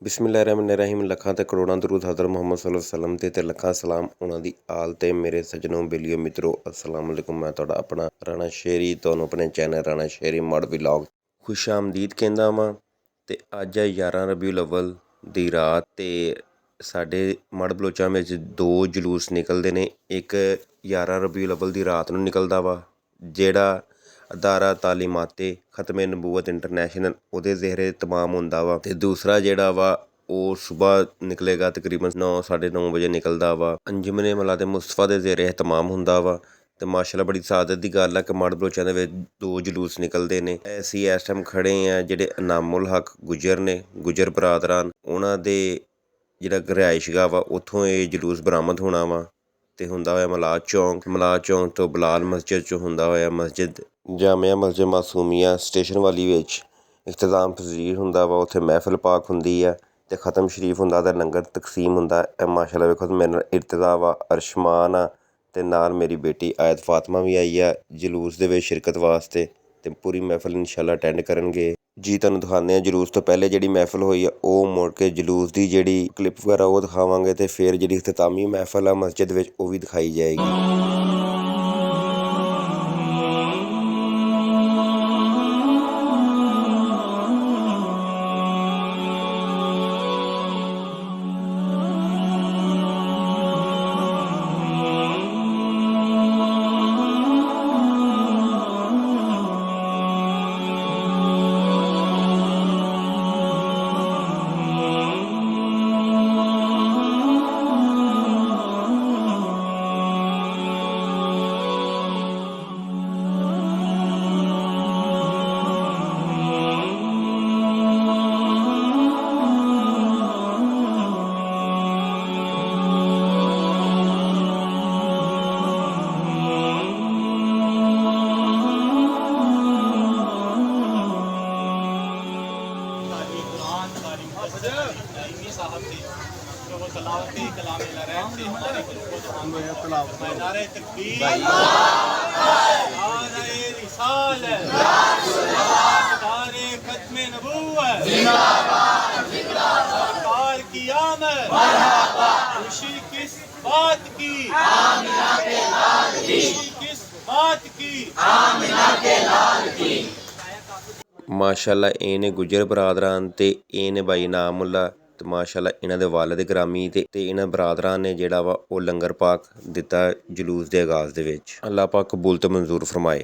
ਬਿਸਮਿਲ੍ਲਾਹਿਰਰਹਿਮਾਨਿਰਰਹੀਮ। ਲੱਖਾਂ ਤੇ ਕਰੋੜਾਂ ਦਰੂਦ ਹਜ਼ਰਤ ਮੁਹੰਮਦ ਸੱਲੱਲਾਹੁ ਅਲੈਹਿ ਵਸੱਲਮ ਤੇ ਲੱਖਾਂ ਸਲਾਮ ਉਹਨਾਂ ਦੀ ਆਲ ਤੇ ਮੇਰੇ ਸੱਜਣੋ ਬੇਲੀਓ ਮਿੱਤਰੋ ਅਸਲਾਮ ਅਲੈਕੁਮ। ਮੈਂ ਤੁਹਾਡਾ ਆਪਣਾ ਰਾਣਾ ਸ਼ੇਰੀ ਤੁਹਾਨੂੰ ਆਪਣੇ ਚੈਨਲ ਰਾਣਾ ਸ਼ੇਰੀ ਮੜ ਵਲੌਗ ਖੁਸ਼ ਆਮਦੀਦ ਕਹਿੰਦਾ ਵਾਂ। ਤੇ ਅੱਜ ਹੈ 11 ਰਬੀਉਲ ਅੱਵਲ ਦੀ ਰਾਤ ਤੇ ਸਾਡੇ ਮੜ ਬਲੋਚਾਂ ਵਿੱਚ ਦੋ ਜਲੂਸ ਨਿਕਲਦੇ ਨੇ। ਇੱਕ 11 ਰਬੀਉਲ ਅੱਵਲ ਦੀ ਰਾਤ ਨੂੰ ਨਿਕਲਦਾ ਵਾ ਜਿਹੜਾ ਅਦਾਰਾ ਤਾਲੀਮਾਤੇ ਖਤਮੇ ਨਬੂਵਤ ਇੰਟਰਨੈਸ਼ਨਲ ਉਹਦੇ ਜ਼ੇਰੇ ਤਮਾਮ ਹੁੰਦਾ ਵਾ, ਤੇ ਦੂਸਰਾ ਜਿਹੜਾ ਵਾ ਉਹ ਸੁਬਾਹ ਨਿਕਲੇਗਾ ਤਕਰੀਬਨ 9-9:30 ਵਜੇ ਨਿਕਲਦਾ ਵਾ। ਅੰਜਮਨੇ ਮੁਲਾਦੇ ਮੁਸਤਫਾ ਦੇ ਜ਼ੇਰੇ ਇਹਤਮਾਮ ਹੁੰਦਾ ਵਾ। ਤੇ ਮਾਸ਼ਾਅੱਲਾ ਬੜੀ ਸਾਦਤ ਦੀ ਗੱਲ ਆ ਕਿ ਮੜ ਬਲੋਚਾਂ ਦੇ ਵਿੱਚ ਦੋ ਜਲੂਸ ਨਿਕਲਦੇ ਨੇ। ਅਸੀਂ ਇਸ ਟਾਈਮ ਖੜੇ ਆ ਜਿਹੜੇ ਇਨਾਮੁਲ ਹਕ ਗੁੱਜਰ ਨੇ, ਗੁੱਜਰ ਬਰਾਦਰਾਨ, ਉਹਨਾਂ ਦੇ ਜਿਹੜਾ ਰਿਹਾਇਸ਼ਗਾਹ ਵਾ ਉੱਥੋਂ ਇਹ ਜਲੂਸ ਬਰਾਮਦ ਹੋਣਾ ਵਾ ਤੇ ਹੁੰਦਾ ਹੋਇਆ ਮਲਾਦ ਚੌਂਕ ਤੋਂ ਬਲਾਲ ਮਸਜਿਦ 'ਚੋਂ ਹੁੰਦਾ ਹੋਇਆ ਮਸਜਿਦ ਜਾਮਿਆ ਮਸਜਿਦ ਮਾਸੂਮੀਆ ਸਟੇਸ਼ਨ ਵਾਲੀ ਵਿੱਚ ਇਖਤਤਾਮ ਪਜ਼ੀਰ ਹੁੰਦਾ ਵਾ। ਉੱਥੇ ਮਹਿਫਿਲ ਪਾਕ ਹੁੰਦੀ ਆ ਤੇ ਖ਼ਤਮ ਸ਼ਰੀਫ ਹੁੰਦਾ ਤੇ ਲੰਗਰ ਤਕਸੀਮ ਹੁੰਦਾ। ਇਹ ਮਾਸ਼ਾਅੱਲਾ ਵੇਖੋ ਮੇਰੇ ਨਾਲ ਇਰਤਦਾ ਵਾ, ਅਰਸ਼ਮਾਨ ਆ ਤੇ ਨਾਲ ਮੇਰੀ ਬੇਟੀ ਆਇਤ ਫਾਤਮਾ ਵੀ ਆਈ ਆ ਜਲੂਸ ਦੇ ਵਿੱਚ ਸ਼ਿਰਕਤ ਵਾਸਤੇ ਤੇ ਪੂਰੀ ਮਹਿਫਿਲ ਇਨਸ਼ਾਅੱਲਾ ਅਟੈਂਡ ਕਰਨਗੇ ਜੀ। ਤੁਹਾਨੂੰ ਦਿਖਾਉਂਦੇ ਹਾਂ ਜਲੂਸ ਤੋਂ ਪਹਿਲੇ ਜਿਹੜੀ ਮਹਿਫਿਲ ਹੋਈ ਆ ਉਹ ਮੁੜ ਕੇ ਜਲੂਸ ਦੀ ਜਿਹੜੀ ਕਲਿੱਪ ਵਗੈਰਾ ਉਹ ਦਿਖਾਵਾਂਗੇ ਤੇ ਫਿਰ ਜਿਹੜੀ ਇਖਤਤਾਮੀ ਮਹਿਫਿਲ ਆ ਮਸਜਿਦ ਵਿੱਚ ਉਹ ਵੀ ਦਿਖਾਈ ਜਾਏਗੀ। ਮਾਸ਼ਾਅੱਲਾ ਇਹ ਨੇ ਗੁੱਜਰ ਬਰਾਦਰਾਨ ਤੇ ਇਹ ਨੇ ਬਾਈ ਇਨਾਮੁੱਲਾ ਤੇ ਮਾਸ਼ਾਅੱਲਾ ਇਹਨਾਂ ਦੇ ਵਾਲਿਦ ਗ੍ਰਾਮੀ ਤੇ ਇਹਨਾਂ ਬਰਾਦਰਾਂ ਨੇ ਜਿਹੜਾ ਵਾ ਉਹ ਲੰਗਰ ਪਾਕ ਦਿੱਤਾ ਜਲੂਸ ਦੇ ਆਗਾਜ਼ ਦੇ ਵਿੱਚ। ਅੱਲਾਹ ਪਾਕ ਕਬੂਲ ਤੇ ਮਨਜ਼ੂਰ ਫਰਮਾਏ।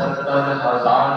70,000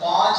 5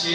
6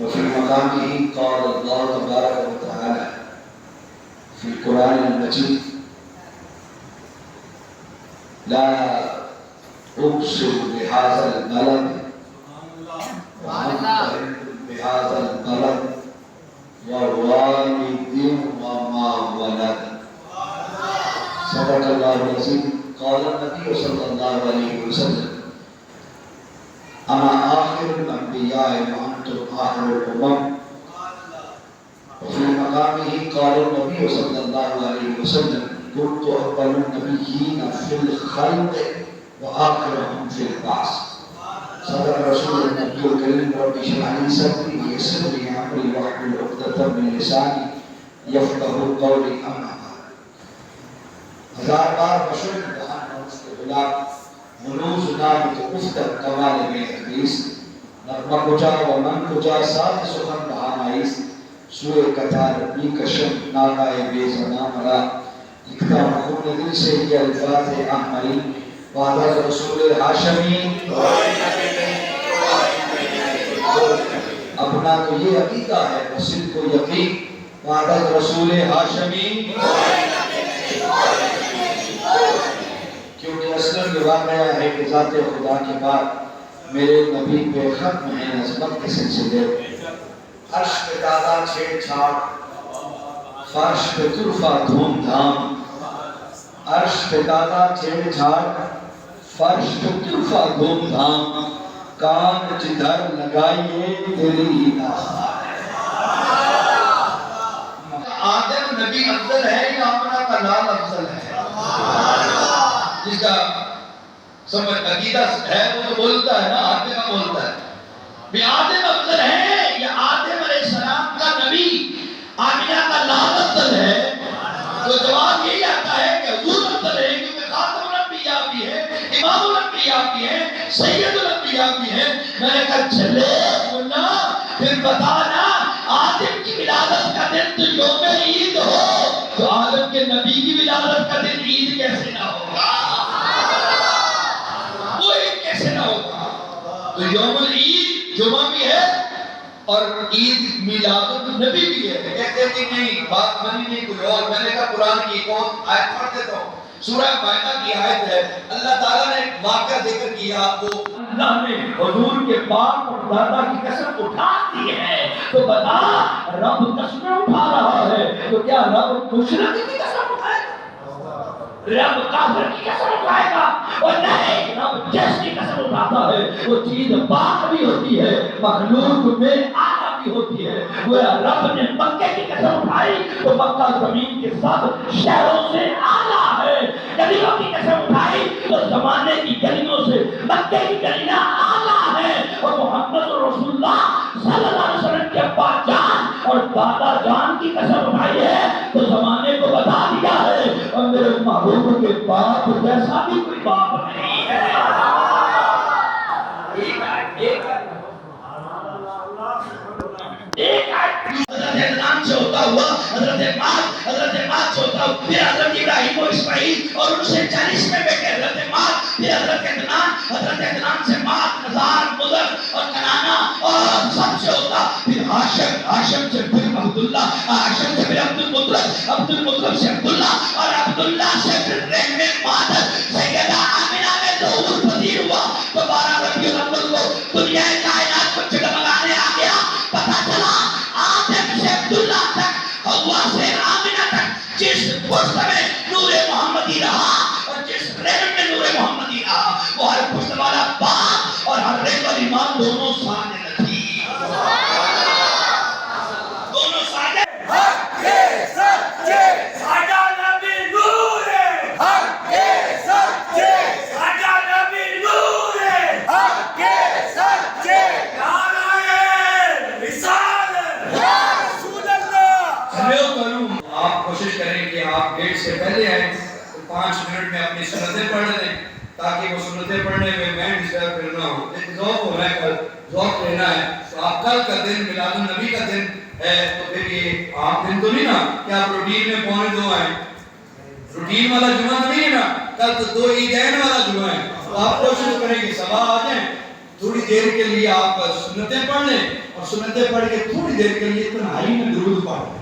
وفي مقامه قال الله تبارك وتعالى في القرآن المجيد لا أقسم بهذا البلد وأنت بهذا البلد ووالد وما ولد. صدق الله العظيم. قال النبي صلى الله عليه وسلم أنا آخر الأنبياء وأنتم آخر الأمم. وفي مقامه قال النبي صلى الله عليه وسلم كنت أول النبيين في الخلق وآخرهم في البعث. صدق رسول النبي الكريم. رب اشرح لي صدري ويسر لي أمري واحلل عقدة من لساني يفقهوا قولي. أما بعد. ہزار بار بشر دہان نوز کے غلام منوز نام تو افتر کمال میں حدیث نغمہ کجا و من کجا ساتھ سخن بہانائیس سوئے کتار بی کشم ناغائے بے زنا مرا لکھتا مخون دل سے یہ الفاظ احمری وعدہ رسول ہاشمی اپنا تو یہ عقیدہ ہے مسجد کو یقین وعدہ رسول ہاشمی کیونکہ اصلاً یہ واقعہ ہے کہ ذات خدا کے بعد میرے نبی پہ ختم ہے عظمت کے سلسلے. عرش پہ دادا چھیڑ چھاڑ، فرش پہ طرفہ دھوم دھام. عرش پہ دادا چھیڑ چھاڑ، فرش پہ طرفہ دھوم دھام. کان جدھر لگائیے تیری ہی آثار ہے. آدم نبی افضل ہے یا آمنہ کا لال افضل ہے؟ جس کا سمجھ عقیدہ ہے وہ تو بولتا ہے نا، آدم کا بولتا ہے بھی آدم افضل ہے یا آدم علیہ السلام کا نبی آمنہ کا لال افضل ہے؟ تو جواب یہی آتا ہے کہ حضور افضل ہے کیونکہ خاتم الانبیاء بھی ہے، امام الانبیاء بھی ہے، سید الانبیاء بھی ہے. میں نے کہا چلے منا پھر بتانا آدم کی ولادت کا دن تو یوم عید ہو تو آدم کے نبی کی ولادت کا دن عید کیسے نہ ہوگا؟ وہ عید کیسے نہ ہوگا؟ تو یوم العید جمعہ بھی ہے اور عید میلاد النبی بھی ہے. کہتے ہیں کہ نہیں بات بنی نہیں کوئی اور. میں نے کہا قرآن کی ایک اور آیت پڑھ دیتا ہوں. سورہ مائدہ کی آیت ہے. اللہ تعالیٰ نے واقعہ ذکر کیا وہ اللہ نے حضور کے باپ اور دادا کی قسم اٹھا دی ہے تو بتا رب قسمیں اٹھا رہا ہے تو کیا رب مشرک کی قسم اٹھائے گا؟ رب کافر کی قسم اٹھائے گا؟ اور نہیں، رب جس کی قسم اٹھاتا ہے وہ چیز پاک بھی ہوتی ہے، مخلوق میں آلہ بھی ہوتی ہے. گویا رب نے مکے کی قسم اٹھائی تو مکہ زمین کے سب شہروں سے آلہ ہے. گلیوں کی قسم اٹھائی تو زمانے کی گلیوں سے مکے کی گلیاں آلہ ہے. اور محمد رسول اللہ صلی اللہ علیہ وسلم کے ابا جان اور دادا جان کی قسم اٹھائی ہے تو زمانے کو میرے محبوب کے باپ جیسا بھی کوئی باپ نہیں ہے. حضرت عدنان سے ہوتا ہوا حضرت مات سے ہوتا ہوا پھر حضرت ابراہیم و اسماعیل اور ان سے 40 میں بیٹے حضرت مات، پھر حضرت عدنان سے مات، نزار، مضر اور کنانا اور سب سے ہوتا، پھر ہاشم سے پھر عبداللہ، ہاشم سے پھر عبدالمطلب سے عبداللہ اور عبداللہ سے پھر رحم مادر سیدہ آمنہ میں ظہور پذیر ہوا. تو 12 ربیع الاول کو دنیا کائنات کو جگمگانے آ گیا. پتہ چلا آدم سے عبداللہ تک، حوا سے آمنہ تک جس پشت میں نور محمدی رہا اور جس رحم میں نور محمدی رہا، وہ ہر پشت والا باپ اور ہر رحم والی ماں دونوں سانے تھی. دونوں سانے. حق کے سچے ساڈا نبی نور ہے. حق کے سچے ساڈا نبی نور ہے. حق کے سچے نعرہ رسالت یا رسول اللہ. آپ کوشش کریں کہ آپ گیٹ سے پہلے آئیں، 5 منٹ میں اپنی سنتیں پڑھ لیں تاکہ وہ سنتیں پڑھنے میں ڈسٹرب کرنا ہو. ایک ذوق ہو رہا ہے، کل ذوق لینا ہے. تو آپ کل کا دن میلاد النبی کا دن ہے، تو پھر یہ عام دن تو نہیں نا کہ آپ روٹین میں 1:45 آئیں. روٹین والا جمعہ تو نہیں ہے نا، کل تو 2 عیدین والا جمعہ ہے. تو آپ کوشش کریں کہ صبح آ جائیں، تھوڑی دیر کے لیے آپ سنتیں پڑھ لیں اور سنتیں پڑھ کے تھوڑی دیر کے لیے تنہائی میں درود پڑھ لیں.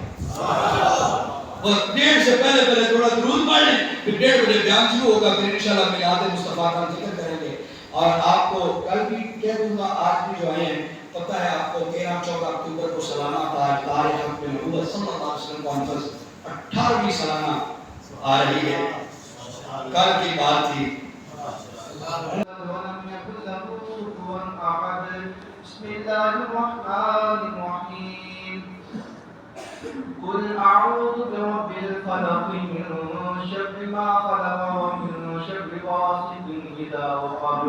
اور 1:30 سے پہلے تھوڑا درود پڑھ لیں، پھر 1:30 بجے بیان شروع ہوگا. پھر انشاءاللہ میلاد مصطفیٰ کا ذکر کریں گے. اور آپ کو کل بھی کہہ دوں گا، آج بھی جو آئے ہیں پتہ ہے آپ کو 13-14 اکتوبر کو سالانہ تاریخ حق نبوت صلی اللہ علیہ وسلم کانفرنس 18ویں سالانہ آ رہی ہے. کل کی بات تھی. بسم اللہ الرحمن الرحیم. قل اعوذ برب الفلق من شر ما خلق ومن شر غاسق اذا وقب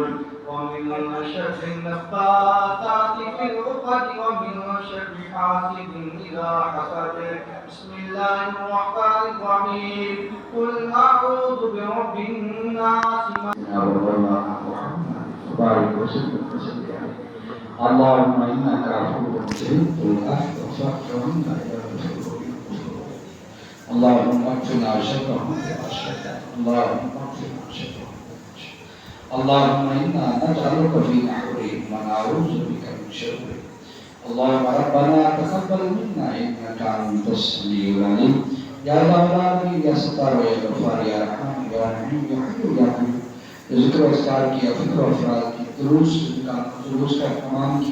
ومن شر النفاثات في العقد ومن شر حاسد اذا حسد. بسم الله الرحمن الرحيم. قل اعوذ برب الناس. اللهم انك عفو تحب العفو فاعف عنا يا رسول الله. اللهم اكفنا شرهم يا شر. اللهم اكفنا شرهم. اللهم انا نجعلك في نحورهم ونعوذ بك من شرهم. اللهم ربنا تقبل منا انك انت السميع العليم. يا الله يا ستار يا غفار يا رحمن يا رحيم يا حي يا قيوم. ذکر و اذکار کی، فکر و افراد کی، دروس کا اہتمام کی،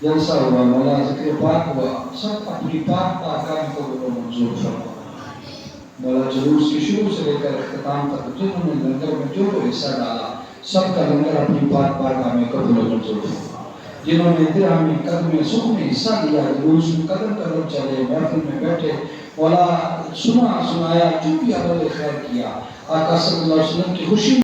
جلسہ ہوا، مولا ذکر پاک ہوا، سب اپنی پاک کام کو منظور فرما. مولا جلوس کی شروع سے لے کر اختتام تک جنہوں نے لنگر میں جو حصہ ڈالا، سب کا لنگر اپنی پاک بارگاہ میں قبول و منظور فرما. جنہوں نے درہم میں قدم میں سکھ میں حصہ لیا، جلوس میں قدم قدم چلے، محفل میں بیٹھے، مولا سنا سنایا جو بھی عمل خیر کیا، آقا صلی اللہ علیہ وسلم کی خوشی